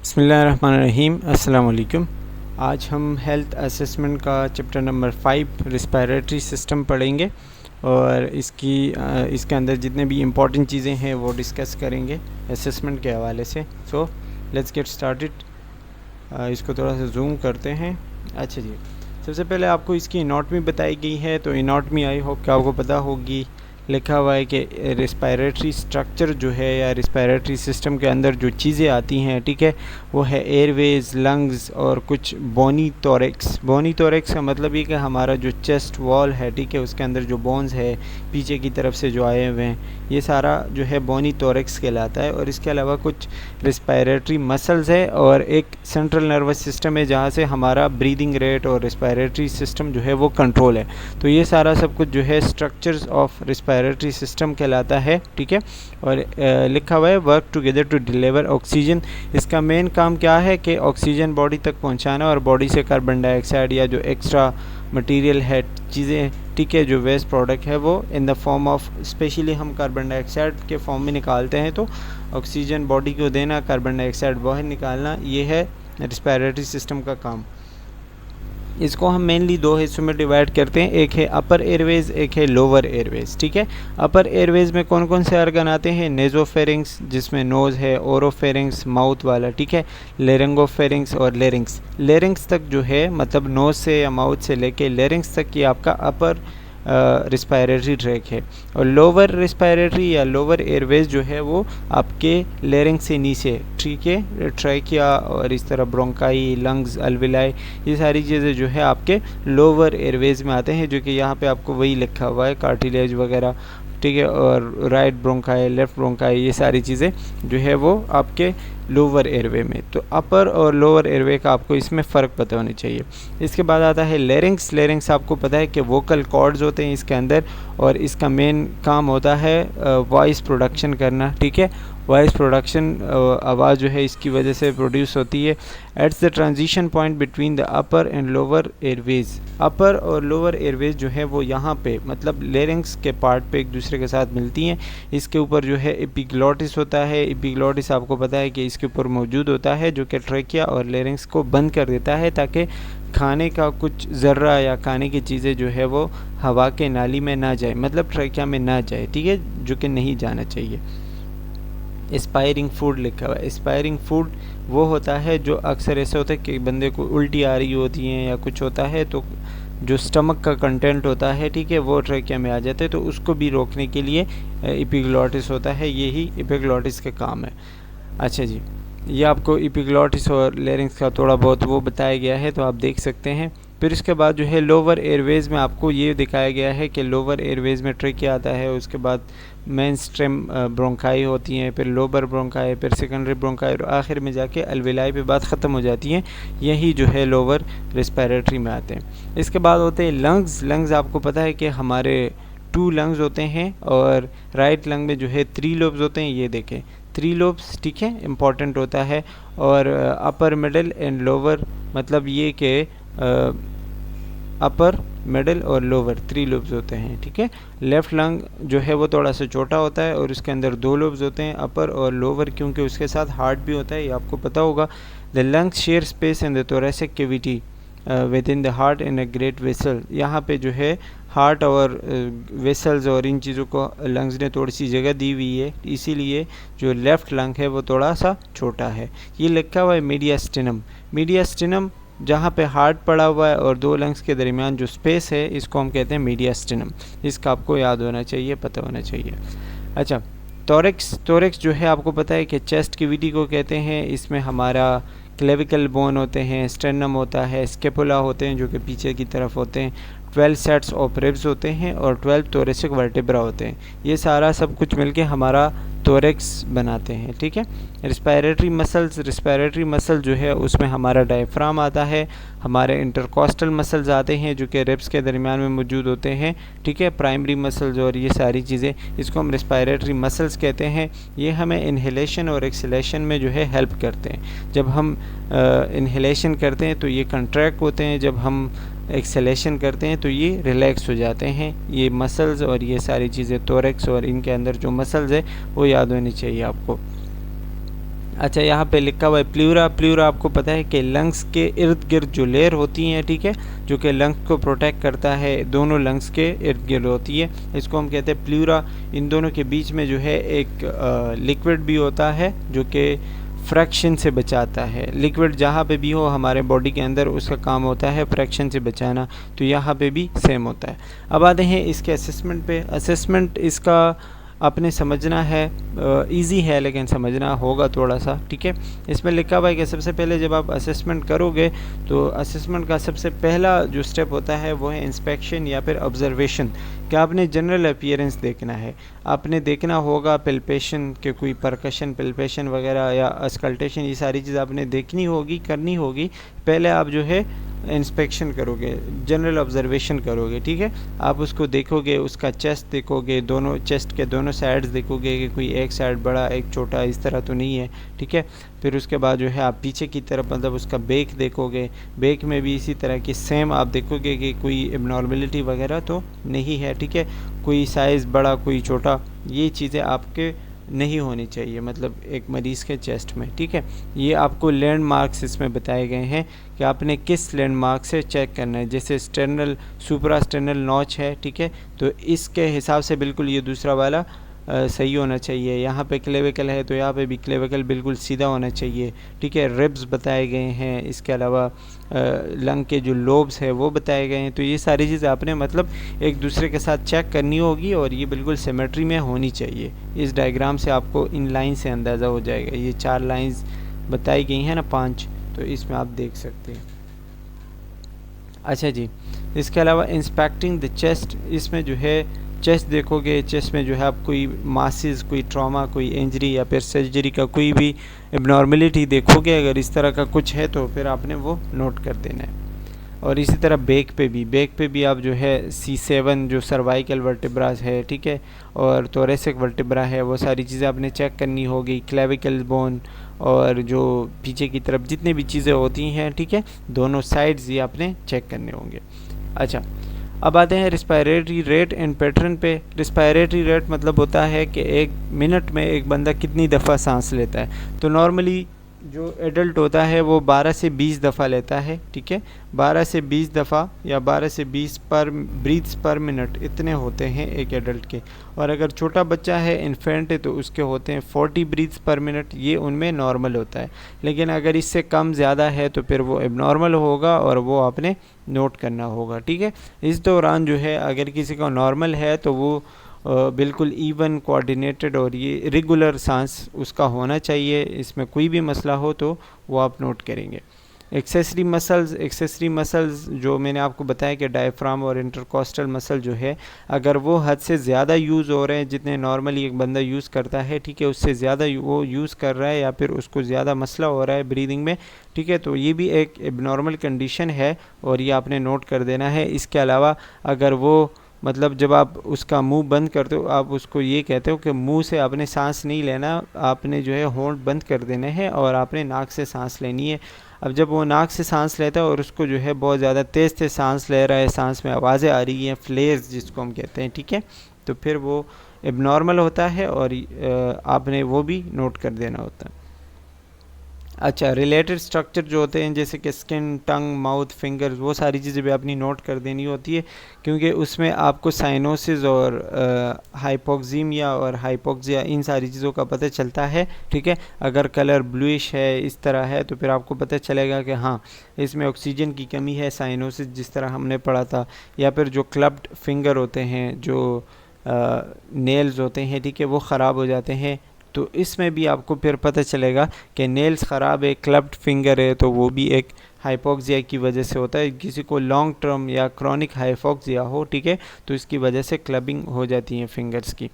बिस्मिल्लाहिर्रहमानिर्रहीम। अस्सलाम वालेकुम। आज हम हेल्थ असेसमेंट का चैप्टर नंबर 5 रिस्पायरेटरी सिस्टम पढ़ेंगे और इसके अंदर जितने भी इम्पॉर्टेंट चीज़ें हैं वो डिस्कस करेंगे असेसमेंट के हवाले से। So let's get started. इसको थोड़ा सा जूम करते हैं। अच्छा जी, सबसे पहले आपको इसकी एनाटॉमी बताई गई है, तो एनाटॉमी आई होप कि आपको पता होगी। लिखा हुआ है कि रिस्पायरेटरी स्ट्रक्चर जो है या रिस्पायरेटरी सिस्टम के अंदर जो चीज़ें आती हैं, ठीक है, वो है एयरवेज, लंग्स और कुछ बोनी थोरैक्स। बोनी थोरैक्स का मतलब ये कि हमारा जो चेस्ट वॉल है, ठीक है, उसके अंदर जो बोन्स है पीछे की तरफ से जो आए हुए हैं, ये सारा जो है बोनी थोरैक्स कहलाता है। और इसके अलावा कुछ रिस्पायरेटरी मसल्स है और एक सेंट्रल नर्वस सिस्टम है जहाँ से हमारा ब्रीदिंग रेट और रिस्पायरेटरी सिस्टम जो है वो कंट्रोल है। तो ये सारा सब कुछ जो है स्ट्रक्चर्स ऑफ रिस्पायरेटरी सिस्टम कहलाता है, ठीक है। और लिखा हुआ है work together to deliver oxygen. इसका मेन काम क्या है कि ऑक्सीजन बॉडी तक पहुंचाना और बॉडी से कार्बन डाइऑक्साइड या जो एक्स्ट्रा मटेरियल है, चीज़ें, ठीक है, जो वेस्ट प्रोडक्ट है वो in the form of, specially हम कार्बन डाइऑक्साइड के फॉर्म में निकालते हैं, तो ऑक्सीजन बॉडी को देना, कार्बन डाइऑक्साइड बाहर निकालना, ये है रिस्पायरेटरी सिस्टम का काम। इसको हम मेनली दो हिस्सों में डिवाइड करते हैं, एक है अपर एयरवेज, एक है लोअर एयरवेज, ठीक है। अपर एयरवेज में कौन कौन से ऑर्गन आते हैं? नेजोफेरिंग्स, जिसमें नोज़ है, ओरोफेरिंग्स माउथ वाला, ठीक है, लेरिंगोफेरिंग्स और लेरिंग्स। लेरिंग्स तक जो है मतलब नोज़ से या माउथ से लेके लेरिंग्स तक की आपका अपर रिस्पायरेटरी ट्रैक है। और लोअर रिस्पायरेटरी या लोअर एयरवेज जो है वो आपके लेरिंग से नीचे, ठीक है, ट्रैकिया और इस तरह ब्रोंकाई, लंग्स, अल्विलाई, ये सारी चीज़ें जो है आपके लोअर एयरवेज में आते हैं, जो कि यहाँ पे आपको वही लिखा हुआ है, कार्टिलेज वगैरह, ठीक है, और राइट ब्रोंकाई, लेफ़्ट ब्रोंकाई, ये सारी चीज़ें जो है वो आपके लोअर एयरवे में। तो अपर और लोअर एयरवे का आपको इसमें फ़र्क पता होना चाहिए। इसके बाद आता है लेरिंग्स। लेरिंग्स आपको पता है कि वोकल कॉर्ड्स होते हैं इसके अंदर और इसका मेन काम होता है वॉइस प्रोडक्शन करना, ठीक है। वॉइस प्रोडक्शन, आवाज़ जो है इसकी वजह से प्रोड्यूस होती है। It's the transition point between the upper and lower airways. Upper और लोअर एयरवेज जो है वो यहाँ पे मतलब लेरिंग्स के पार्ट पे एक दूसरे के साथ मिलती हैं। इसके ऊपर जो है एपिग्लॉटिस होता है। एपिग्लॉटिस आपको पता है कि इसके ऊपर मौजूद होता है, जो कि ट्रैकिया और लेरिंग्स को बंद कर देता है ताकि खाने का कुछ ज़र्रा या खाने की चीज़ें जो है वो हवा के नाली में ना जाए, मतलब ट्रैकिया में ना जाए, ठीक है, जो कि नहीं जाना चाहिए। एस्पायरिंग फूड लिखा हुआ है। एस्पायरिंग फूड वो होता है जो अक्सर ऐसा होता है कि बंदे को उल्टी आ रही होती है या कुछ होता है, तो जो स्टमक का कंटेंट होता है, ठीक है, वो ट्रैकिया में आ जाता है, तो उसको भी रोकने के लिए एपिग्लॉटिस होता है। यही एपिग्लॉटिस का काम है। अच्छा जी, ये आपको एपिग्लॉटिस और लेरिंग्स का थोड़ा बहुत वो बताया गया है, तो आप देख सकते हैं। फिर इसके बाद जो है लोअर एयरवेज में आपको ये दिखाया गया है कि लोअर एयरवेज में ट्रैकिया आता है, उसके बाद मेन स्ट्रीम ब्रोंकाई होती हैं, फिर लोअर ब्रोंकाई, फिर सेकेंडरी ब्रोंकाई और आखिर में जाके अल्वेलाई पे बात ख़त्म हो जाती हैं। यही जो है लोअर रिस्पायरेटरी में आते हैं। इसके बाद होते हैं लंग्स। लंग्स आपको पता है कि हमारे 2 लंग्स होते हैं और राइट लंग में जो है 3 लोब्स होते हैं। ये देखें 3 लोब्स, ठीक है, इम्पॉर्टेंट होता है। और अपर, मिडल एंड लोअर, मतलब ये कि अपर, मिडल और लोअर 3 लोब्स होते हैं, ठीक है। लेफ़्ट लंग जो है वो थोड़ा सा छोटा होता है और उसके अंदर 2 लोब्स होते हैं, अपर और लोअर, क्योंकि उसके साथ हार्ट भी होता है, ये आपको पता होगा। The lungs share space in the thoracic cavity with in the heart in a great vessel. यहाँ पे जो है हार्ट और वेसल्स और इन चीज़ों को लंग्स ने थोड़ी सी जगह दी हुई है, इसीलिए जो लेफ़्ट लंग है वो थोड़ा सा छोटा है। ये लिखा हुआ है मीडियास्टिनम। मीडियास्टिनम जहाँ पे हार्ट पड़ा हुआ है और 2 लंग्स के दरमियान जो स्पेस है, इसको हम कहते हैं मीडियास्टिनम। इसका आपको याद होना चाहिए, पता होना चाहिए। अच्छा, थोरैक्स। थोरैक्स जो है आपको पता है कि चेस्ट कैविटी को कहते हैं। इसमें हमारा क्लेविकल बोन होते हैं, स्टेर्नम होता है, स्केपुला होते हैं जो कि पीछे की तरफ होते हैं, 12 सेट्स ऑफ रिब्स होते हैं और 12 थोरैसिक वर्टेब्रा होते हैं। ये सारा सब कुछ मिलके हमारा थोरैक्स बनाते हैं, ठीक है। Respiratory muscles. रिस्पायरेटरी मसल जो है उसमें हमारा डायफ्राम आता है, हमारे इंटरकॉस्टल मसल्स आते हैं जो कि रिब्स के दरमियान में मौजूद होते हैं, ठीक है, प्राइमरी मसल्स और ये सारी चीज़ें, इसको हम रिस्पायरेटरी मसल्स कहते हैं। ये हमें इन्हेलेशन और एक्सहेलेशन में जो है हेल्प करते हैं। जब हम इन्हेलेशन करते हैं तो ये कंट्रैक्ट होते हैं, जब हम एक्सेलेशन करते हैं तो ये रिलैक्स हो जाते हैं। ये मसल्स और ये सारी चीज़ें, थोरैक्स और इनके अंदर जो मसल्स है वो याद होनी चाहिए आपको। अच्छा, यहाँ पे लिखा हुआ है प्लूरा। प्लूरा आपको पता है कि लंग्स के इर्द गिर्द जो लेयर होती हैं, ठीक है, जो कि लंग्स को प्रोटेक्ट करता है, दोनों लंग्स के इर्द गिर्द होती है, इसको हम कहते हैं प्लूरा। इन दोनों के बीच में जो है एक लिक्विड भी होता है जो कि फ्रैक्शन से बचाता है। लिक्विड जहाँ पे भी हो हमारे बॉडी के अंदर, उसका काम होता है फ्रैक्शन से बचाना, तो यहाँ पे भी सेम होता है। अब आते हैं इसके असेसमेंट पे। असेसमेंट इसका आपने समझना है, इजी है लेकिन समझना होगा थोड़ा सा, ठीक है। इसमें लिखा हुआ है कि सबसे पहले जब आप असेसमेंट करोगे तो असेसमेंट का सबसे पहला जो स्टेप होता है वो है इंस्पेक्शन या फिर ऑब्जर्वेशन, कि आपने जनरल अपीयरेंस देखना है। आपने देखना होगा पिल्पेशन के कोई परकशन, पिल्पेशन वगैरह या अस्कल्टेशन, ये सारी चीज़ आपने देखनी होगी, करनी होगी। पहले आप जो है इंस्पेक्शन करोगे, जनरल ऑब्जर्वेशन करोगे, ठीक है। आप उसको देखोगे, उसका चेस्ट देखोगे, दोनों चेस्ट के दोनों साइड्स देखोगे कि कोई एक साइड बड़ा एक छोटा इस तरह तो नहीं है, ठीक है। फिर उसके बाद जो है आप पीछे की तरफ मतलब उसका बेक देखोगे, बेक में भी इसी तरह की सेम आप देखोगे कि कोई एबनॉर्मलिटी वगैरह तो नहीं है, ठीक है। कोई साइज़ बड़ा कोई छोटा, ये चीज़ें आपके नहीं होनी चाहिए मतलब एक मरीज़ के चेस्ट में, ठीक है। ये आपको लैंडमार्क्स इसमें बताए गए हैं कि आपने किस लैंडमार्क से चेक करना है। जैसे स्टर्नल सुपरा स्टर्नल नॉच है, ठीक है, तो इसके हिसाब से बिल्कुल ये दूसरा वाला सही होना चाहिए। यहाँ पे क्लेविकल है तो यहाँ पे भी क्लेविकल बिल्कुल सीधा होना चाहिए, ठीक है। रिब्स बताए गए हैं, इसके अलावा लंग के जो लोब्स है वो बताए गए हैं। तो ये सारी चीज़ें आपने मतलब एक दूसरे के साथ चेक करनी होगी और ये बिल्कुल सिमेट्री में होनी चाहिए। इस डायग्राम से आपको इन लाइन से अंदाज़ा हो जाएगा। ये 4 लाइंस बताई गई हैं ना, 5, तो इसमें आप देख सकते हैं। अच्छा जी, इसके अलावा इंस्पेक्टिंग द चेस्ट, इसमें जो है चेस्ट देखोगे, चेस्ट में जो है आप कोई मासिस, कोई ट्रॉमा, कोई इंजरी या फिर सर्जरी का कोई भी एबनॉर्मलिटी देखोगे, अगर इस तरह का कुछ है तो फिर आपने वो नोट कर देना है। और इसी तरह बेक पे भी आप जो है C7 जो सर्वाइकल वर्टिब्रास है, ठीक है, और थोरेसिक वर्टिब्रा है, वो सारी चीज़ें आपने चेक करनी होगी। क्लेविकल बोन और जो पीछे की तरफ जितनी भी चीज़ें होती हैं, ठीक है, दोनों साइड्स ये आपने चेक करने होंगे। अच्छा, अब आते हैं रिस्पायरेटरी रेट एंड पैटर्न पे। रिस्पायरेटरी रेट मतलब होता है कि एक मिनट में एक बंदा कितनी दफ़ा सांस लेता है। तो नॉर्मली जो एडल्ट होता है वो 12 से 20 दफ़ा लेता है, ठीक है, 12 से 20 दफ़ा या 12 से 20 पर ब्रीथ्स पर मिनट इतने होते हैं एक एडल्ट के। और अगर छोटा बच्चा है, इन्फेंट है, तो उसके होते हैं 40 ब्रीथ्स पर मिनट, ये उनमें नॉर्मल होता है। लेकिन अगर इससे कम ज़्यादा है तो फिर वो एबनॉर्मल होगा और वो आपने नोट करना होगा, ठीक है। इस दौरान जो है अगर किसी का नॉर्मल है तो वो बिल्कुल इवन कोऑर्डिनेटेड और ये रेगुलर सांस उसका होना चाहिए, इसमें कोई भी मसला हो तो वो आप नोट करेंगे। एक्सेसरी मसल्स जो मैंने आपको बताया कि डायफ्राम और इंटरकोस्टल मसल जो है, अगर वो हद से ज़्यादा यूज़ हो रहे हैं, जितने नॉर्मली एक बंदा यूज़ करता है, ठीक है, उससे ज़्यादा वो यूज़ कर रहा है या फिर उसको ज़्यादा मसला हो रहा है ब्रीदिंग में, ठीक है, तो ये भी एक एबनॉर्मल कंडीशन है और ये आपने नोट कर देना है। इसके अलावा अगर वो मतलब जब आप उसका मुंह बंद करते हो, आप उसको ये कहते हो कि मुंह से आपने सांस नहीं लेना, आपने जो है होंठ बंद कर देने हैं और आपने नाक से सांस लेनी है। अब जब वो नाक से सांस लेता है और उसको जो है बहुत ज़्यादा तेज़ सांस ले रहा है, सांस में आवाज़ें आ रही हैं, फ्लेयर्स जिसको हम कहते हैं, ठीक है, तो फिर वो एबनॉर्मल होता है और आपने वो भी नोट कर देना होता है। अच्छा, रिलेटेड स्ट्रक्चर जो होते हैं जैसे कि स्किन, टंग, माउथ, फिंगर्स, वो सारी चीज़ें भी अपनी नोट कर देनी होती है, क्योंकि उसमें आपको साइनोसिस और हाइपोक्सीमिया और हाइपोक्सिया इन सारी चीज़ों का पता चलता है, ठीक है। अगर कलर ब्लूइश है, इस तरह है, तो फिर आपको पता चलेगा कि हाँ इसमें ऑक्सीजन की कमी है, साइनोसिस जिस तरह हमने पढ़ा था। या फिर जो क्लब्ड फिंगर होते हैं, जो नेल्स होते हैं, ठीक है, वो ख़राब हो जाते हैं, तो इसमें भी आपको फिर पता चलेगा कि नेल्स ख़राब है, क्लब्ड फिंगर है, तो वो भी एक हाइपोक्सिया की वजह से होता है। किसी को लॉन्ग टर्म या क्रॉनिक हाइपोक्सिया हो, ठीक है, तो इसकी वजह से क्लबिंग हो जाती है फिंगर्स की।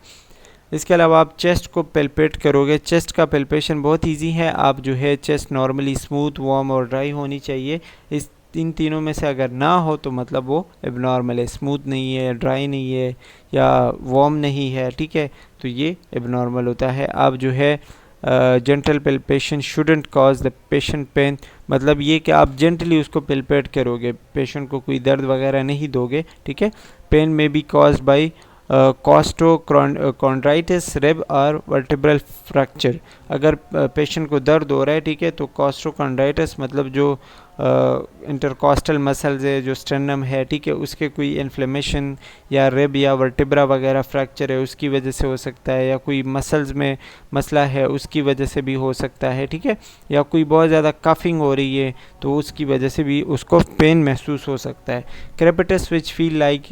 इसके अलावा आप चेस्ट को पेल्पेट करोगे। चेस्ट का पेल्पेशन बहुत इजी है। आप जो है चेस्ट नॉर्मली स्मूथ, वार्म और ड्राई होनी चाहिए। इस इन तीनों में से अगर ना हो तो मतलब वो एबनॉर्मल है, स्मूथ नहीं है, ड्राई नहीं है या वार्म नहीं है, ठीक है, तो ये एबनॉर्मल होता है। आप जो है gentle palpation shouldn't cause the patient pain, मतलब ये कि आप जेंटली उसको पेल्पेट करोगे, पेशेंट को कोई दर्द वगैरह नहीं दोगे, ठीक है। पेन में B caused by costochondritis, rib और वर्टिब्रल फ्रैक्चर। अगर पेशेंट को दर्द हो रहा है, ठीक है, तो कॉस्टोकॉन्ड्राइटिस मतलब जो इंटरकॉस्टल मसल्स है, जो स्टेर्नम है, ठीक है, उसके कोई इन्फ्लेमेशन या रिब या वर्टिब्रा वगैरह फ्रैक्चर है उसकी वजह से हो सकता है, या कोई मसल्स में मसला है उसकी वजह से भी हो सकता है, ठीक है, या कोई बहुत ज़्यादा कफिंग हो रही है तो उसकी वजह से भी उसको पेन महसूस हो सकता है। Crepitus which feel like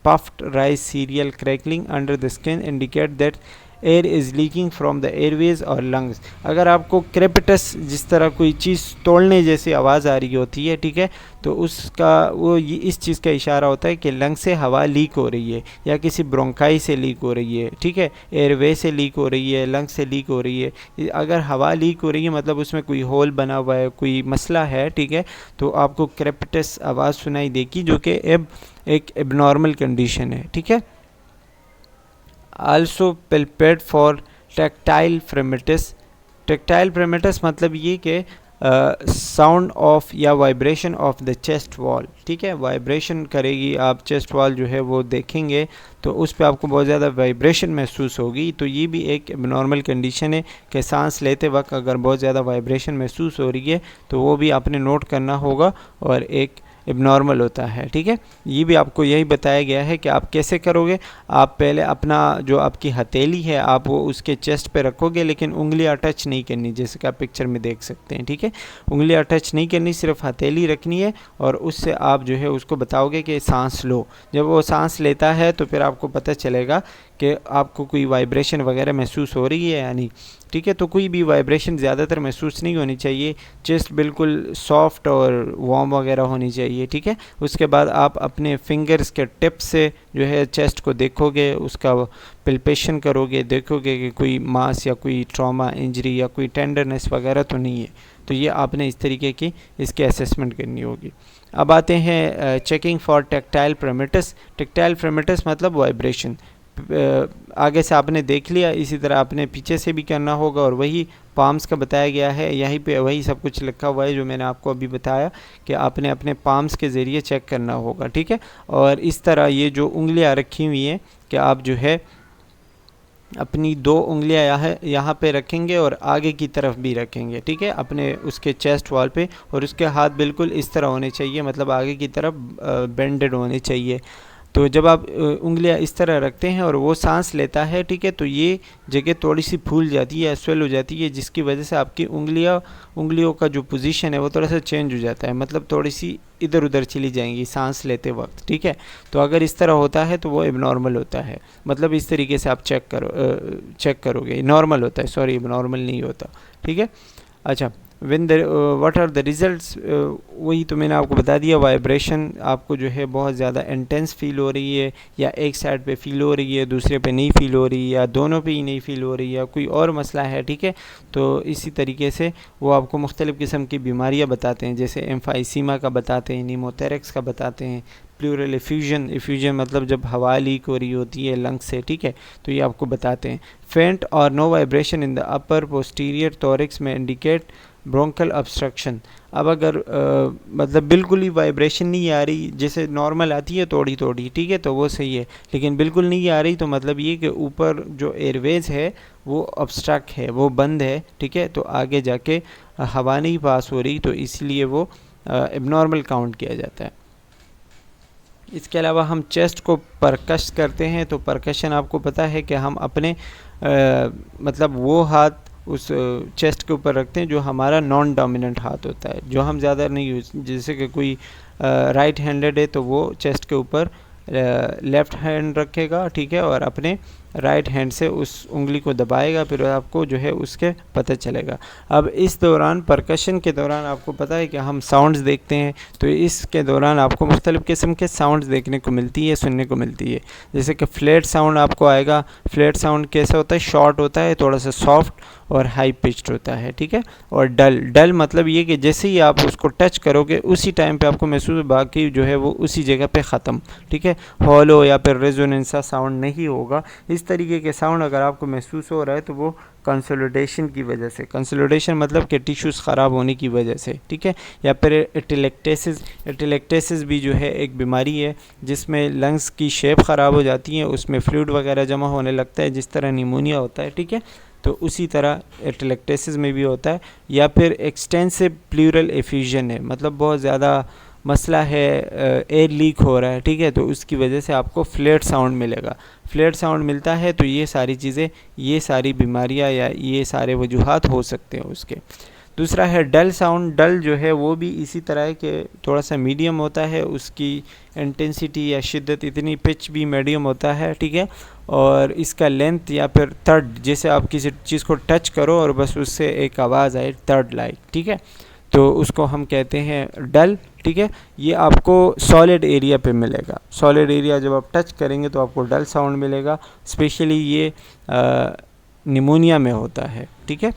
puffed rice cereal crackling under the skin indicate that air is leaking from the Airways और लंग्स। अगर आपको क्रेपिटस जिस तरह कोई चीज़ तोड़ने जैसी आवाज़ आ रही होती है, ठीक है, तो उसका वो ये इस चीज़ का इशारा होता है कि लंग से हवा लीक हो रही है या किसी ब्रोंकाई से लीक हो रही है, ठीक है, एयरवे से लीक हो रही है, लंग से लीक हो रही है। अगर हवा लीक हो रही है मतलब उसमें कोई होल बना हुआ है, कोई मसला है, ठीक है, तो आपको क्रेपिटस आवाज़ सुनाई देगी जो कि एक एबनॉर्मल कंडीशन है, ठीक है। Also palpated for tactile fremitus. Tactile fremitus मतलब ये कि साउंड ऑफ या vibration of the chest wall, ठीक है, वाइब्रेशन करेगी, आप चेस्ट वॉल जो है वो देखेंगे तो उस पर आपको बहुत ज़्यादा वाइब्रेशन महसूस होगी। तो ये भी एक नॉर्मल कंडीशन है कि सांस लेते वक्त अगर बहुत ज़्यादा वाइब्रेशन महसूस हो रही है तो वो भी आपने नोट करना होगा और एक एबनॉर्मल होता है, ठीक है। ये भी आपको यही बताया गया है कि आप कैसे करोगे। आप पहले अपना जो आपकी हथेली है आप वो उसके चेस्ट पे रखोगे, लेकिन उंगलियां टच नहीं करनी, जैसे कि आप पिक्चर में देख सकते हैं, ठीक है, उंगलियां टच नहीं करनी, सिर्फ हथेली रखनी है और उससे आप जो है उसको बताओगे कि सांस लो। जब वो सांस लेता है तो फिर आपको पता चलेगा कि आपको कोई वाइब्रेशन वगैरह महसूस हो रही है या नहीं, ठीक है। तो कोई भी वाइब्रेशन ज़्यादातर महसूस नहीं होनी चाहिए, चेस्ट बिल्कुल सॉफ्ट और वार्म वगैरह होनी चाहिए, ठीक है। उसके बाद आप अपने फिंगर्स के टिप से जो है चेस्ट को देखोगे, उसका पिल्पेशन करोगे, देखोगे कि कोई मास या कोई ट्रॉमा इंजरी या कोई टेंडरनेस वगैरह तो नहीं है। तो ये आपने इस तरीके की इसकी असेसमेंट करनी होगी। अब आते हैं चेकिंग फॉर टेक्टाइल प्रेमिटिस। टेक्टाइल प्रेमिटिस मतलब वाइब्रेशन। आगे से आपने देख लिया, इसी तरह आपने पीछे से भी करना होगा और वही पाम्स का बताया गया है, यहीं पे वही सब कुछ लिखा हुआ है जो मैंने आपको अभी बताया कि आपने अपने पाम्स के ज़रिए चेक करना होगा, ठीक है। और इस तरह ये जो उंगलियां रखी हुई हैं कि आप जो है अपनी 2 उंगलियां यहाँ पे रखेंगे और आगे की तरफ भी रखेंगे, ठीक है, अपने उसके चेस्ट वॉल पे, और उसके हाथ बिल्कुल इस तरह होने चाहिए, मतलब आगे की तरफ बेंडेड होने चाहिए। तो जब आप उंगलियां इस तरह रखते हैं और वो सांस लेता है, ठीक है, तो ये जगह थोड़ी सी फूल जाती है, स्वेल हो जाती है, जिसकी वजह से आपकी उंगलियों का जो पोजीशन है वो थोड़ा सा चेंज हो जाता है, मतलब थोड़ी सी इधर उधर चली जाएंगी सांस लेते वक्त, ठीक है। तो अगर इस तरह होता है तो वो एबनॉर्मल होता है, मतलब इस तरीके से आप चेक करोगे, नॉर्मल होता है, सॉरी एबनॉर्मल नहीं होता, ठीक है। अच्छा, व्हाट आर द रिजल्ट्स, वही तो मैंने आपको बता दिया। वाइब्रेशन आपको जो है बहुत ज़्यादा इंटेंस फील हो रही है, या एक साइड पे फील हो रही है, दूसरे पे नहीं फील हो रही है, या दोनों पे ही नहीं फील हो रही है, या कोई और मसला है, ठीक है। तो इसी तरीके से वो आपको मुख्तलिफ़ किस्म की बीमारियाँ बताते हैं, जैसे एम्फाइसीमा का बताते हैं, नीमोथेरेक्स का बताते हैं, प्लूरल इफ्यूजन मतलब जब हवा लीक हो रही होती है लंग्स से, ठीक है, तो ये आपको बताते हैं। फेंट और no vibration in the upper posterior thorax में इंडिकेट ब्रोंकल ऑब्स्ट्रक्शन। अब अगर मतलब बिल्कुल ही वाइब्रेशन नहीं आ रही, जैसे नॉर्मल आती है थोड़ी थोड़ी, ठीक है, तो वो सही है, लेकिन बिल्कुल नहीं आ रही तो मतलब ये कि ऊपर जो एयरवेज है वो ऑब्स्ट्रक्ट है, वो बंद है, ठीक है, तो आगे जाके हवा नहीं पास हो रही, तो इसलिए वो एबनॉर्मल काउंट किया जाता है। इसके अलावा हम चेस्ट को परकश करते हैं, तो परकशन आपको पता है कि हम अपने मतलब वो हाथ उस चेस्ट के ऊपर रखते हैं जो हमारा नॉन डोमिनेंट हाथ होता है, जो हम ज़्यादा नहीं यूज़, जैसे कि कोई राइट हैंडेड है तो वो चेस्ट के ऊपर लेफ़्ट हैंड रखेगा, ठीक है, और अपने राइट हैंड से उस उंगली को दबाएगा, फिर आपको जो है उसके पता चलेगा। अब इस दौरान परकशन के दौरान आपको पता है कि हम साउंड्स देखते हैं, तो इसके दौरान आपको मुख्तलिफ़ किस्म के साउंड्स देखने को मिलती है, सुनने को मिलती है। जैसे कि फ्लैट साउंड आपको आएगा। फ्लैट साउंड कैसा होता है? शॉर्ट होता है, थोड़ा सा सॉफ्ट और हाई पिच्ड होता है, ठीक है। और डल मतलब ये कि जैसे ही आप उसको टच करोगे उसी टाइम पे आपको महसूस, बाकी जो है वो उसी जगह पे ख़त्म, ठीक है, हॉलो या फिर रेजोनेंस सा साउंड नहीं होगा। इस तरीके के साउंड अगर आपको महसूस हो रहा है तो वो कंसोलिडेशन की वजह से, कंसोलिडेशन मतलब कि टिश्यूज़ ख़राब होने की वजह से, ठीक है, या फिर एटिलेक्टेसिस, एटिलेक्टेसिस भी जो है एक बीमारी है जिसमें लंग्स की शेप ख़राब हो जाती है, उसमें फ्लूइड वगैरह जमा होने लगता है जिस तरह निमोनिया होता है, ठीक है, तो उसी तरह एटिलेक्टेसिस में भी होता है। या फिर एक्सटेंसिव प्लूरल एफ्यूजन है, मतलब बहुत ज़्यादा मसला है, एयर लीक हो रहा है, ठीक है, तो उसकी वजह से आपको फ्लेट साउंड मिलेगा। फ्लेट साउंड मिलता है तो ये सारी चीज़ें, ये सारी बीमारियां या ये सारे वजूहात हो सकते हैं उसके। दूसरा है डल साउंड। डल जो है वो भी इसी तरह है कि थोड़ा सा मीडियम होता है, उसकी इंटेंसिटी या शिद्दत इतनी, पिच भी मीडियम होता है, ठीक है, और इसका लेंथ या फिर थर्ड, जैसे आप किसी चीज़ को टच करो और बस उससे एक आवाज़ आए थर्ड लाइक, ठीक है, तो उसको हम कहते हैं डल, ठीक है। ये आपको सॉलिड एरिया पे मिलेगा, सॉलिड एरिया जब आप टच करेंगे तो आपको डल साउंड मिलेगा, स्पेशली ये निमोनिया में होता है, ठीक है।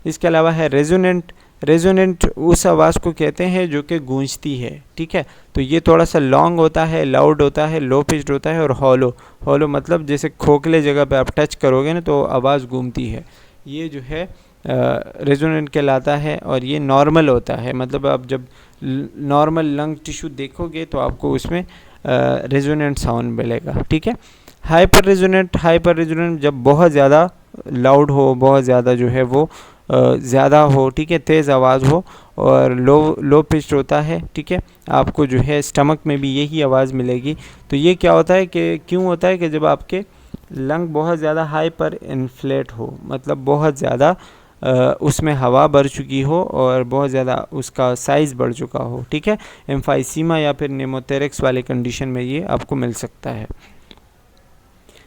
इसके अलावा है रेजोनेंट। रेजोनेंट उस आवाज़ को कहते हैं जो कि गूंजती है, ठीक है, तो ये थोड़ा सा लॉन्ग होता है, लाउड होता है, लो पिच्ड होता है, और हॉलो। हॉलो मतलब जैसे खोखले जगह पे आप टच करोगे ना तो आवाज़ गूंजती है, ये जो है रेजोनेंट कहलाता है। और ये नॉर्मल होता है, मतलब आप जब नॉर्मल लंग टिश्यू देखोगे तो आपको उसमें रेजोनेंट साउंड मिलेगा, ठीक है। Hyper resonant. हाइपर रेजोनेंट जब बहुत ज़्यादा लाउड हो, बहुत ज़्यादा जो है वो ज़्यादा हो, ठीक है, तेज़ आवाज़ हो, और लो पिच्ड होता है, ठीक है, आपको जो है स्टमक में भी यही आवाज़ मिलेगी। तो ये क्या होता है कि क्यों होता है कि जब आपके लंग बहुत ज़्यादा हाइपर इन्फ्लेट हो, मतलब बहुत ज़्यादा उसमें हवा भर चुकी हो और बहुत ज़्यादा उसका साइज़ बढ़ चुका हो, ठीक है, एम्फाइसीमा या फिर निमोथेरेक्स वाले कंडीशन में ये आपको मिल सकता है।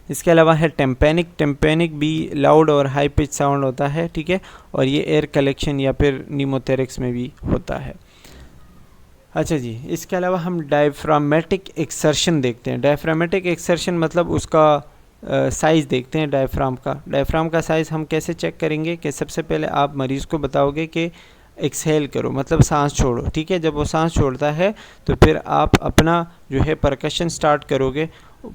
इसके अलावा है टेम्पेनिक। टेम्पेनिक भी लाउड और हाई पिच साउंड होता है, ठीक है, और ये एयर कलेक्शन या फिर निमोथेरेक्स में भी होता है। अच्छा जी, इसके अलावा हम डायफ्रामेटिक एक्सर्शन देखते हैं। डायफ्रामेटिक एक्सर्शन मतलब उसका साइज़ देखते हैं डायफ्राम का। डायफ्राम का साइज़ हम कैसे चेक करेंगे कि सबसे पहले आप मरीज़ को बताओगे कि एक्सहेल करो, मतलब सांस छोड़ो, ठीक है, जब वो सांस छोड़ता है तो फिर आप अपना जो है परकशन स्टार्ट करोगे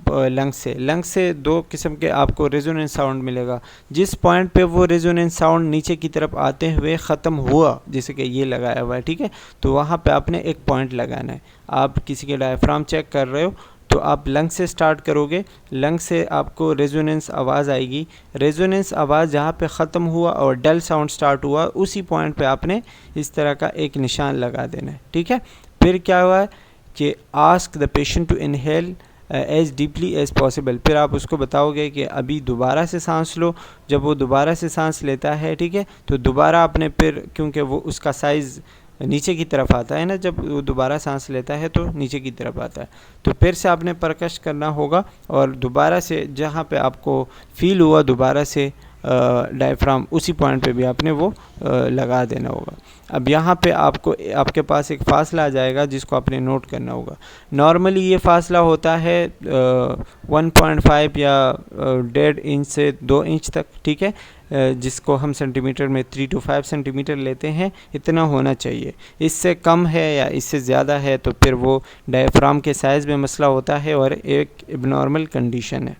लंग से। लंग से दो किस्म के आपको रेजोनेंस साउंड मिलेगा। जिस पॉइंट पे वो रेजोनेंस साउंड नीचे की तरफ आते हुए ख़त्म हुआ, जैसे कि ये लगाया हुआ है, ठीक है, तो वहाँ पे आपने एक पॉइंट लगाना है। आप किसी के डायफ्राम चेक कर रहे हो तो आप लंग से स्टार्ट करोगे, लंग से आपको रेजोनेंस आवाज़ आएगी, रेजोनेंस आवाज़ जहाँ पे ख़त्म हुआ और डल साउंड स्टार्ट हुआ उसी पॉइंट पे आपने इस तरह का एक निशान लगा देना है, ठीक है। फिर क्या हुआ है कि ask the patient to inhale as deeply as possible. फिर आप उसको बताओगे कि अभी दोबारा से सांस लो। जब वो दोबारा से सांस लेता है, ठीक है, तो दोबारा आपने फिर, क्योंकि वो उसका साइज़ नीचे की तरफ आता है ना, जब वो दोबारा सांस लेता है तो नीचे की तरफ आता है, तो फिर से आपने परकश करना होगा और दोबारा से जहाँ पे आपको फील हुआ दोबारा से डायफ्राम, उसी पॉइंट पे भी आपने वो लगा देना होगा। अब यहाँ पे आपको आपके पास एक फ़ासला आ जाएगा जिसको आपने नोट करना होगा। नॉर्मली ये फ़ासला होता है 1.5 या 1.5 इंच से 2 इंच तक, ठीक है, जिसको हम सेंटीमीटर में 3 to 5 सेंटीमीटर लेते हैं, इतना होना चाहिए। इससे कम है या इससे ज़्यादा है तो फिर वो डायफ्राम के साइज़ में मसला होता है और एक एबनॉर्मल कंडीशन है।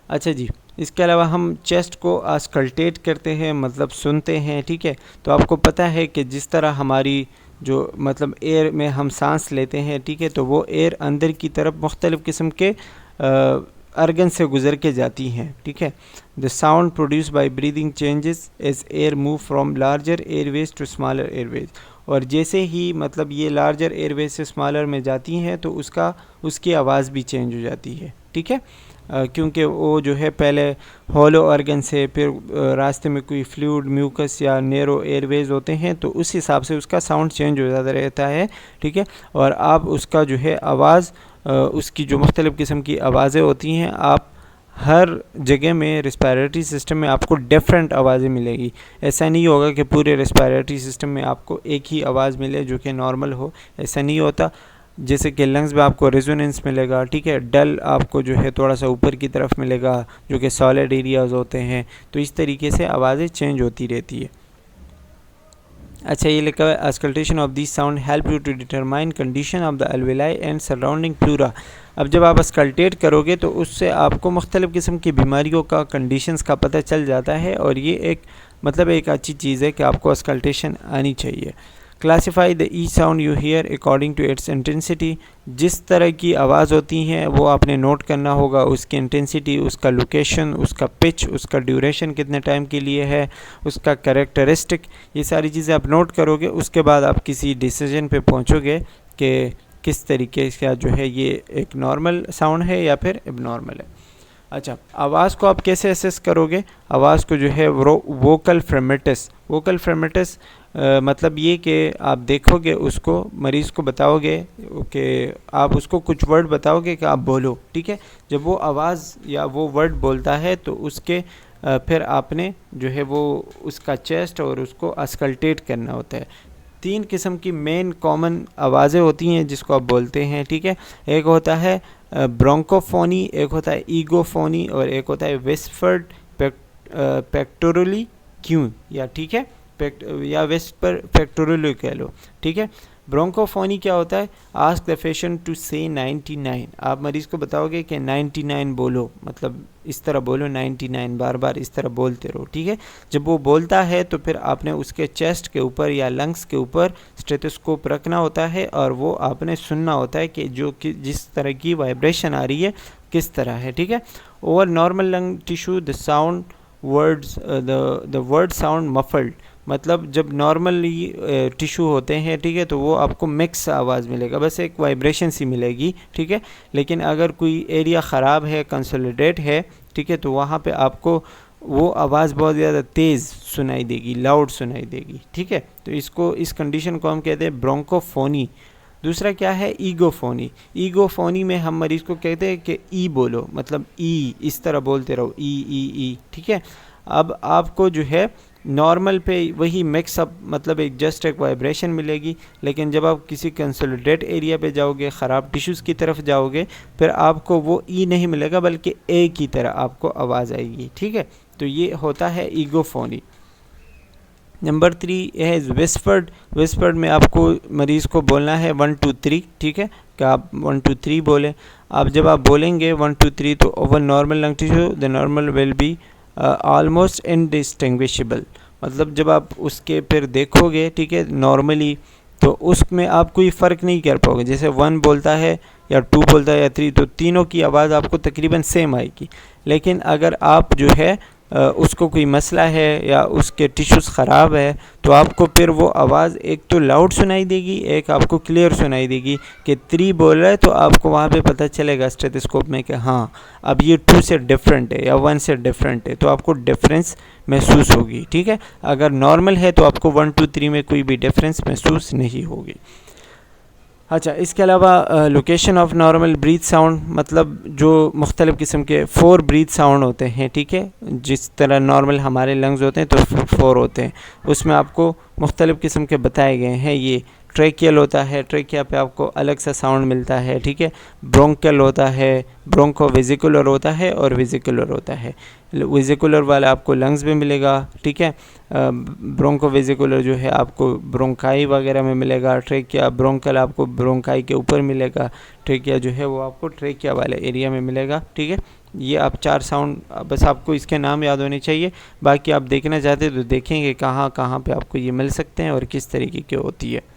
अच्छा जी, इसके अलावा हम चेस्ट को आस्कल्टेट करते हैं, मतलब सुनते हैं, ठीक है, तो आपको पता है कि जिस तरह हमारी जो मतलब एयर में हम सांस लेते हैं, ठीक है, तो वो एयर अंदर की तरफ मुख्तलिफ़ किस्म के अर्गन से गुज़र के जाती हैं, ठीक है। The sound produce by breathing changes as air move from larger airways to smaller airways. और जैसे ही मतलब ये लार्जर एयरवेज से स्मॉलर में जाती हैं तो उसकी आवाज़ भी चेंज हो जाती है, ठीक है, क्योंकि वो जो है पहले हॉलो ऑर्गन से, फिर रास्ते में कोई फ्लूइड, म्यूकस या नैरो एयरवेज होते हैं तो उस हिसाब से उसका साउंड चेंज हो जाता रहता है, ठीक है। और आप उसका जो है आवाज़, उसकी जो मुख्तलिफ़ किस्म की आवाज़ें होती हैं, आप हर जगह में रेस्पिरेटरी सिस्टम में आपको डिफरेंट आवाज़ें मिलेगी। ऐसा नहीं होगा कि पूरे रेस्पिरेटरी सिस्टम में आपको एक ही आवाज़ मिले जो कि नॉर्मल हो, ऐसा नहीं होता। जैसे कि लंग्स में आपको रेजोनेंस मिलेगा, ठीक है, डल आपको जो है थोड़ा सा ऊपर की तरफ मिलेगा जो कि सॉलिड एरियाज़ होते हैं, तो इस तरीके से आवाज़ें चेंज होती रहती है। अच्छा, ये लिखा हुआ है auscultation of this sound help you to determine condition of the alveoli and surrounding pleura. अब जब आप अस्कल्टेट करोगे तो उससे आपको मुख्तलिफ़ किस्म की बीमारियों का कंडीशंस का पता चल जाता है, और ये एक मतलब एक अच्छी चीज़ है कि आपको अस्कल्टेशन आनी चाहिए। Classify the E sound you hear according to its intensity. जिस तरह की आवाज़ होती हैं वो आपने नोट करना होगा, उसकी इंटेंसिटी, उसका लोकेशन, उसका पिच, उसका ड्यूरेशन कितने टाइम के लिए है, उसका कैरेक्टरिस्टिक, ये सारी चीज़ें आप नोट करोगे। उसके बाद आप किसी डिसीजन पे पहुंचोगे कि किस तरीके का जो है ये एक नॉर्मल साउंड है या फिर एबनॉर्मल है। अच्छा, आवाज़ को आप कैसे असेस करोगे? आवाज़ को जो है वोकल फ्रेमेटिस, वोकल फ्रेमेटिस मतलब ये कि आप देखोगे उसको, मरीज़ को बताओगे कि आप उसको कुछ वर्ड बताओगे कि आप बोलो, ठीक है। जब वो आवाज़ या वो वर्ड बोलता है तो उसके फिर आपने जो है वो उसका चेस्ट और उसको अस्कल्टेट करना होता है। 3 किस्म की मेन कॉमन आवाज़ें होती हैं जिसको आप बोलते हैं, ठीक है। एक होता है ब्रोंकोफोनी, एक होता है ईगोफोनी, और एक होता है विस्फर्ड पेक्टोरली क्यों, या ठीक है या विस्पर पेक्टोरली कह लो, ठीक है। ब्रोंकोफोनी क्या होता है? आस्क द पेशेंट टू से 99। आप मरीज़ को बताओगे कि 99 बोलो, मतलब इस तरह बोलो 99, बार बार इस तरह बोलते रहो, ठीक है। जब वो बोलता है तो फिर आपने उसके चेस्ट के ऊपर या लंग्स के ऊपर स्टेथोस्कोप रखना होता है, और वो आपने सुनना होता है कि जो कि जिस तरह की वाइब्रेशन आ रही है किस तरह है, ठीक है। Over normal lung tissue the sound words the word sound muffled, मतलब जब नॉर्मली टिश्यू होते हैं, ठीक है, तो वो आपको मिक्स आवाज़ मिलेगा, बस एक वाइब्रेशन सी मिलेगी, ठीक है। लेकिन अगर कोई एरिया ख़राब है, कंसोलिडेट है, ठीक है, तो वहाँ पे आपको वो आवाज़ बहुत ज़्यादा तेज़ सुनाई देगी, लाउड सुनाई देगी, ठीक है। तो इसको, इस कंडीशन को हम कहते हैं ब्रोंकोफोनी। दूसरा क्या है? ईगोफोनी। ईगोफोनी में हम मरीज़ को कहते हैं कि ई बोलो, मतलब ई इस तरह बोलते रहो, ई, ठीक है। अब आपको जो है नॉर्मल पे वही मिक्सअप, मतलब एक जस्ट एक वाइब्रेशन मिलेगी, लेकिन जब आप किसी कंसोलिडेट एरिया पे जाओगे, ख़राब टिश्यूज़ की तरफ जाओगे, फिर आपको वो ई नहीं मिलेगा बल्कि ए की तरह आपको आवाज़ आएगी, ठीक है। तो ये होता है ईगोफोनी। नंबर 3 है विस्पर्ड। विस्पर्ड में आपको मरीज़ को बोलना है 1 2 3, ठीक है, कि आप 1 2 3 बोलें। अब जब आप बोलेंगे 1 2 3 तो over normal lung tissue the normal will be almost indistinguishable, मतलब जब आप उसके फिर देखोगे, ठीक है, नॉर्मली, तो उसमें आप कोई फ़र्क नहीं कर पाओगे। जैसे 1 बोलता है या 2 बोलता है या 3, तो तीनों की आवाज़ आपको तकरीबन सेम आएगी। लेकिन अगर आप जो है उसको कोई मसला है या उसके टिश्यूज़ ख़राब है, तो आपको फिर वो आवाज़ एक तो लाउड सुनाई देगी, एक आपको क्लियर सुनाई देगी। कि 3 बोल रहा है तो आपको वहाँ पे पता चलेगा स्टेथोस्कोप में कि हाँ अब ये 2 से डिफरेंट है या 1 से डिफरेंट है, तो आपको डिफरेंस महसूस होगी, ठीक है। अगर नॉर्मल है तो आपको 1 2 3 में कोई भी डिफरेंस महसूस नहीं होगी। अच्छा, इसके अलावा location of normal breath sound, मतलब जो मुख्तलिफ़ किस्म के 4 ब्रीथ साउंड होते हैं, ठीक है। जिस तरह नॉर्मल हमारे लंग्स होते हैं तो 4 होते हैं, उसमें आपको मुख्तलिफ़ किस्म के बताए गए हैं। ये ट्रेकियल होता है, ट्रेकिया पे आपको अलग सा साउंड मिलता है, ठीक है। ब्रोंकल होता है, ब्रोंको वेजिकुलर होता है और वेजिकुलर होता है। वेजिकुलर वाला आपको लंग्स में मिलेगा, ठीक है। ब्रोंको वेजिकुलर जो है आपको ब्रोंकाई वगैरह में मिलेगा। ट्रेकिया ब्रोंकल आपको ब्रोंकाई के ऊपर मिलेगा। ट्रेकिया जो है वो आपको ट्रेकिया वाले एरिया में मिलेगा, ठीक है। ये आप 4 साउंड, बस आपको इसके नाम याद होने चाहिए, बाकी आप देखना चाहते तो देखेंगे कहाँ कहाँ पे आपको ये मिल सकते हैं और किस तरीके की होती है।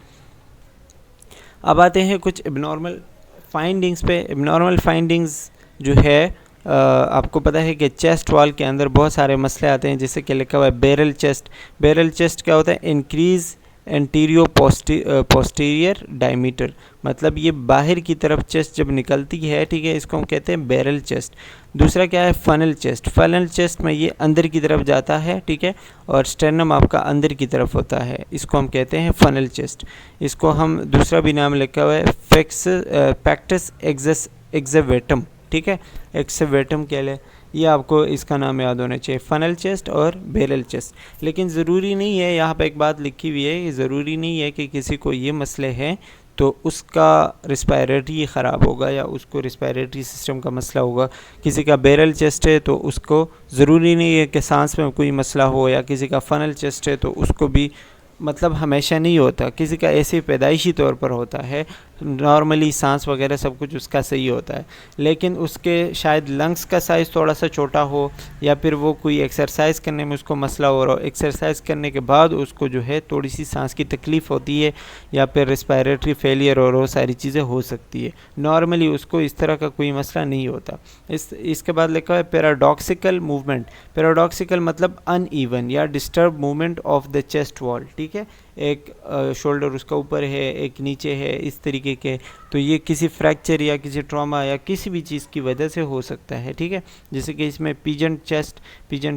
अब आते हैं कुछ एबनॉर्मल फाइंडिंग्स पे। एबनॉर्मल फाइंडिंग्स जो है आपको पता है कि चेस्ट वॉल के अंदर बहुत सारे मसले आते हैं, जैसे कि लिखा हुआ है बैरल चेस्ट। बैरल चेस्ट क्या होता है? इंक्रीज़ एंटीरियो पोस्टीरियर डायमीटर, मतलब ये बाहर की तरफ चेस्ट जब निकलती है, ठीक है, इसको हम कहते हैं बैरल चेस्ट। दूसरा क्या है? Funnel chest. फनल चेस्ट में ये अंदर की तरफ जाता है, ठीक है, और स्टेर्नम आपका अंदर की तरफ होता है, इसको हम कहते हैं फनल चेस्ट। इसको हम दूसरा भी नाम लिखा हुआ है पैक्टस एक्सेवेटम, ठीक है, एक्सेवेटम कह लें, ये आपको इसका नाम याद होना चाहिए, फनल चेस्ट और बैरल चेस्ट। लेकिन ज़रूरी नहीं है, यहाँ पे एक बात लिखी हुई है, ज़रूरी नहीं है कि किसी को ये मसले हैं तो उसका रिस्पायरेटरी ख़राब होगा या उसको रिस्पायरेटरी सिस्टम का मसला होगा। किसी का बैरल चेस्ट है तो उसको ज़रूरी नहीं है कि सांस में कोई मसला हो, या किसी का फनल चेस्ट है तो उसको भी मतलब हमेशा नहीं होता, किसी का ऐसे पैदाइशी तौर पर होता है, नॉर्मली सांस वगैरह सब कुछ उसका सही होता है, लेकिन उसके शायद लंग्स का साइज़ थोड़ा सा छोटा हो, या फिर वो कोई एक्सरसाइज करने में उसको मसला हो रहा हो, एक्सरसाइज करने के बाद उसको जो है थोड़ी सी सांस की तकलीफ़ होती है, या फिर रिस्पायरेटरी फेलियर और वो सारी चीज़ें हो सकती है। नॉर्मली उसको इस तरह का कोई मसला नहीं होता। इसके बाद लिखा है पैराडॉक्सिकल मूवमेंट। पैराडॉक्सिकल मतलब अनइवन या disturb movement of the chest wall, ठीक है, एक शोल्डर उसका ऊपर है, एक नीचे है, इस तरीके के। तो ये किसी फ्रैक्चर या किसी ट्रॉमा या किसी भी चीज़ की वजह से हो सकता है, ठीक है। जैसे कि इसमें पिजेंट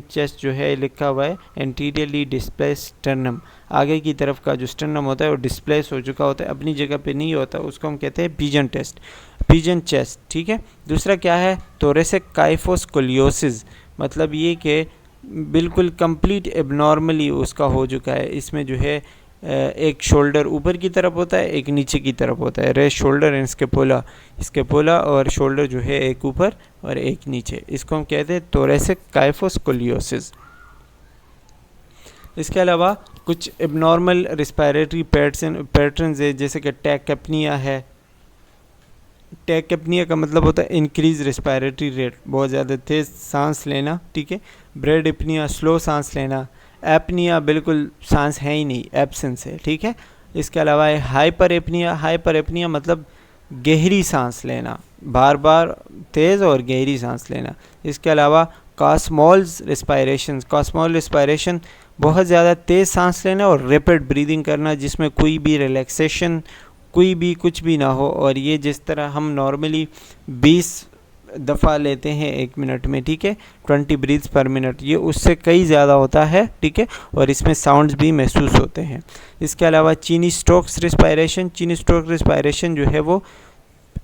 चेस्ट जो है लिखा हुआ है एंटीरियरली डिस्प्लेस स्टर्नम, आगे की तरफ का जो स्टर्नम होता है वो डिस्प्लेस हो चुका होता है, अपनी जगह पे नहीं होता, उसको हम कहते हैं पिजेंट चेस्ट, ठीक है। दूसरा क्या है, थोरेसिक काइफोस्कोलियोसिस, मतलब ये कि बिल्कुल कंप्लीट एबनॉर्मली उसका हो चुका है। इसमें जो है एक शोल्डर ऊपर की तरफ होता है, एक नीचे की तरफ होता है, रेस्ट शोल्डर एंड स्केपुला और शोल्डर जो है एक ऊपर और एक नीचे, इसको हम कहते हैं थोरेसिक काइफोस्कोलियोसिस। इसके अलावा कुछ एबनॉर्मल रिस्पायरेटरी पैटर्न्स है, जैसे कि टैकेपनिया है। टैकेपनिया का मतलब होता है इंक्रीज रिस्पायरेटरी रेट, बहुत ज़्यादा तेज़ सांस लेना, ठीक है। ब्रेडिपनिया स्लो सांस लेना। एपनिया बिल्कुल सांस है ही नहीं, एब्सेंस है, ठीक है। इसके अलावा है हाइपरएपनिया मतलब गहरी सांस लेना, बार बार तेज़ और गहरी सांस लेना। इसके अलावा कॉस्मोल रिस्पायरेशन बहुत ज़्यादा तेज़ सांस लेना और रैपिड ब्रीदिंग करना, जिसमें कोई भी रिलैक्सेशन कोई भी कुछ भी ना हो, और ये जिस तरह हम नॉर्मली 20 दफ़ा लेते हैं 1 मिनट में, ठीक है, 20 ब्रीथ्स पर मिनट, ये उससे कई ज़्यादा होता है, ठीक है, और इसमें साउंड्स भी महसूस होते हैं। इसके अलावा चीनी स्ट्रोक रिस्पायरेशन जो है वो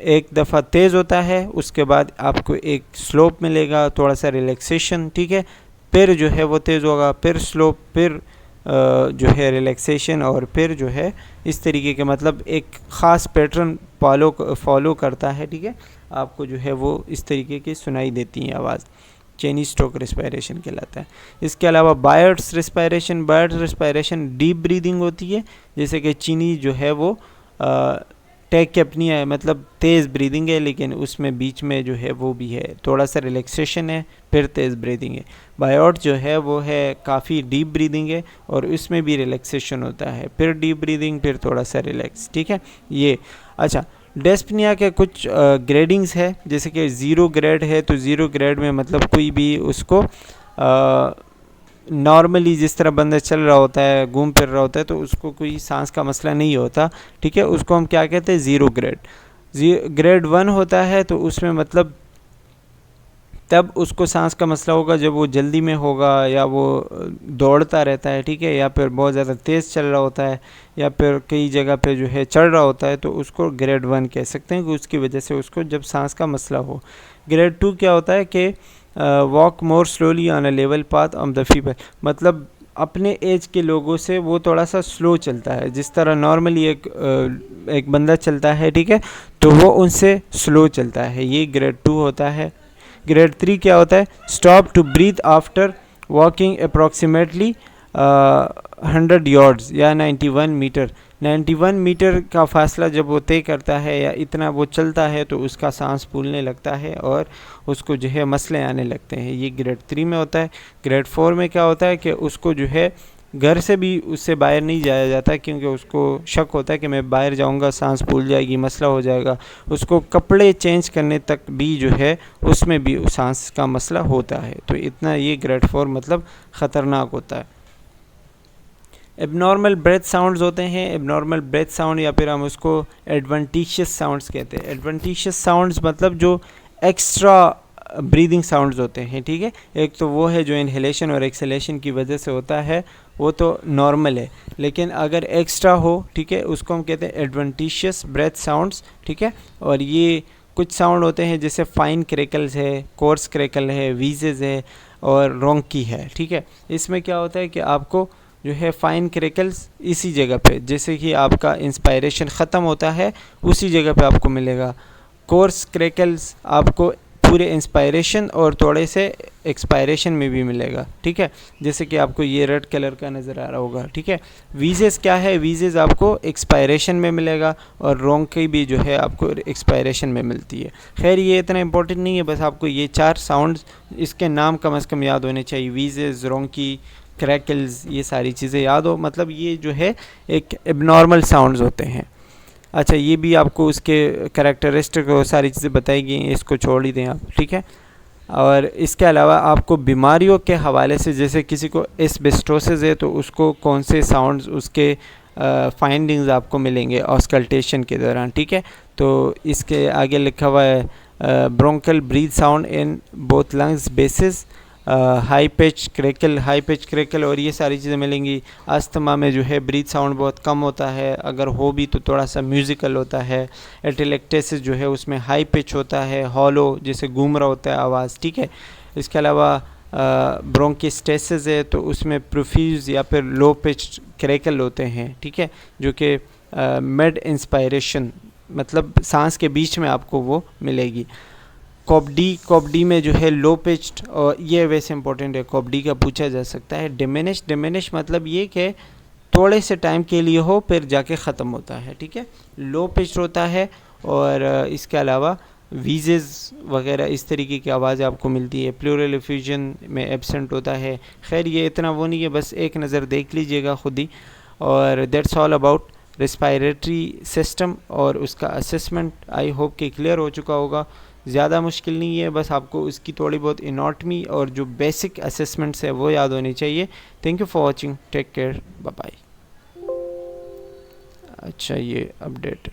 एक दफ़ा तेज़ होता है, उसके बाद आपको एक स्लोप मिलेगा, थोड़ा सा रिलैक्सेशन, ठीक है, फिर जो है वो तेज़ होगा, फिर स्लोप, फिर जो है रिलैक्सेशन, और फिर जो है इस तरीके के, मतलब एक ख़ास पैटर्न फॉलो करता है, ठीक है। आपको जो है वो इस तरीके की सुनाई देती है आवाज़, चेनी स्ट्रोक रिस्पायरेशन कहलाता है। इसके अलावा बायर्ट्स रिस्पायरेशन डीप ब्रीदिंग होती है, जैसे कि चीनी जो है वो टैकेपनिया है, मतलब तेज़ ब्रीदिंग है, लेकिन उसमें बीच में जो है वो भी है, थोड़ा सा रिलैक्सेशन है, फिर तेज़ ब्रीदिंग है। बायोट जो है वो है काफ़ी डीप ब्रीदिंग है, और उसमें भी रिलैक्सेशन होता है, फिर डीप ब्रीदिंग, फिर थोड़ा सा रिलैक्स, ठीक है ये। अच्छा, डेस्पनिया के कुछ ग्रेडिंग्स है, जैसे कि 0 ग्रेड है, तो 0 ग्रेड में मतलब कोई भी उसको नॉर्मली जिस तरह बंदा चल रहा होता है, घूम फिर रहा होता है, तो उसको कोई सांस का मसला नहीं होता, ठीक है, उसको हम क्या कहते हैं, 0 ग्रेड। ग्रेड 1 होता है, तो उसमें मतलब तब उसको सांस का मसला होगा जब वो जल्दी में होगा, या वो दौड़ता रहता है, ठीक है, या फिर बहुत ज़्यादा तेज़ चल रहा होता है, या फिर कई जगह पे जो है चढ़ रहा होता है, तो उसको ग्रेड 1 कह सकते हैं, कि उसकी वजह से उसको जब सांस का मसला हो। ग्रेड 2 क्या होता है कि walk more slowly on a level path on the fever, मतलब अपने एज के लोगों से वो थोड़ा सा स्लो चलता है, जिस तरह नॉर्मली एक बंदा चलता है, ठीक है, तो वो उनसे स्लो चलता है, ये ग्रेड 2 होता है। ग्रेड 3 क्या होता है, stop to breathe after walking approximately 100 yards या 91 मीटर का फासला जब वो तय करता है या इतना वो चलता है, तो उसका सांस फूलने लगता है और उसको जो है मसले आने लगते हैं, ये ग्रेड 3 में होता है। ग्रेड 4 में क्या होता है कि उसको जो है घर से भी उससे बाहर नहीं जाया जाता, क्योंकि उसको शक होता है कि मैं बाहर जाऊंगा सांस फूल जाएगी, मसला हो जाएगा, उसको कपड़े चेंज करने तक भी जो है उसमें भी सांस का मसला होता है। तो इतना ये ग्रेड 4 मतलब ख़तरनाक होता है। एबनॉर्मल ब्रेथ साउंड्स होते हैं, एबनॉर्मल ब्रेथ साउंड या फिर हम उसको एडवेंटिशियस साउंड्स कहते हैं। एडवेंटिशियस साउंड्स मतलब जो एक्स्ट्रा ब्रीदिंग साउंड्स होते हैं, ठीक है, एक तो वो है जो इनहेलेशन और एक्सहेलेशन की वजह से होता है, वो तो नॉर्मल है, लेकिन अगर एक्स्ट्रा हो, ठीक है, उसको हम कहते हैं एडवेंटिशियस ब्रेथ साउंड्स, ठीक है। और ये कुछ साउंड होते हैं जैसे फाइन क्रैकल्स है, कोर्स क्रैकल है, वीजेज है और रोंकी है, ठीक है। इसमें क्या होता है कि आपको जो है फाइन क्रैकल्स इसी जगह पे, जैसे कि आपका इंस्पायरेशन ख़त्म होता है उसी जगह पे आपको मिलेगा। कोर्स क्रैकल्स आपको पूरे इंस्पायरेशन और थोड़े से एक्सपायरेशन में भी मिलेगा, ठीक है। जैसे कि आपको ये रेड कलर का नज़र आ रहा होगा, ठीक है। वीजेस क्या है, वीजेस आपको एक्सपायरेशन में मिलेगा और रोंकी भी जो है आपको एक्सपायरेशन में मिलती है। खैर ये इतना इंपॉर्टेंट नहीं है, बस आपको ये 4 साउंड्स इसके नाम कम से कम याद होने चाहिए। वीजेस, रोंकी, क्रैकल्स, ये सारी चीज़ें याद हो, मतलब ये जो है एक एबनॉर्मल साउंड्स होते हैं। अच्छा, ये भी आपको उसके कैरेक्टरिस्टिक और सारी चीज़ें बताई गई हैं, इसको छोड़ ही दें आप, ठीक है। और इसके अलावा आपको बीमारियों के हवाले से, जैसे किसी को एस्बेस्टोसिस है तो उसको कौन से साउंड्स उसके फाइंडिंग्स आपको मिलेंगे ऑस्कल्टेशन के दौरान, ठीक है। तो इसके आगे लिखा हुआ है bronchial breath sound in both lungs basis, high pitch crackle और ये सारी चीज़ें मिलेंगी। अस्थमा में जो है ब्रीथ साउंड बहुत कम होता है, अगर हो भी तो थोड़ा सा म्यूज़िकल होता है। एटेलेक्टेसिस जो है उसमें हाई पिच होता है, हॉलो जैसे गूम रहा होता है आवाज़, ठीक है। इसके अलावा ब्रोंकिस्टेसिस है तो उसमें प्रोफ्यूज या फिर लो पिच क्रैकल होते हैं, ठीक है, जो कि मिड इंस्पायरेशन मतलब सांस के बीच में आपको वो मिलेगी। कॉपडी में जो है लो पिच्ड, और ये वैसे इंपॉर्टेंट है, कॉपडी का पूछा जा सकता है। डिमिनिश मतलब ये कि थोड़े से टाइम के लिए हो फिर जाके ख़त्म होता है, ठीक है, लो पिच्ड होता है। और इसके अलावा वीजेस वगैरह इस तरीके की आवाज़ें आपको मिलती है। प्लूरल एफ्यूजन में एब्सेंट होता है। खैर ये इतना वो नहीं है, बस एक नज़र देख लीजिएगा ख़ुद ही। और that's all about respiratory system और उसका असेसमेंट। आई होप कि क्लियर हो चुका होगा, ज़्यादा मुश्किल नहीं है, बस आपको उसकी थोड़ी बहुत एनाटॉमी और जो बेसिक असेसमेंट्स है वो याद होनी चाहिए। Thank you for watching, take care, bye bye. अच्छा ये अपडेट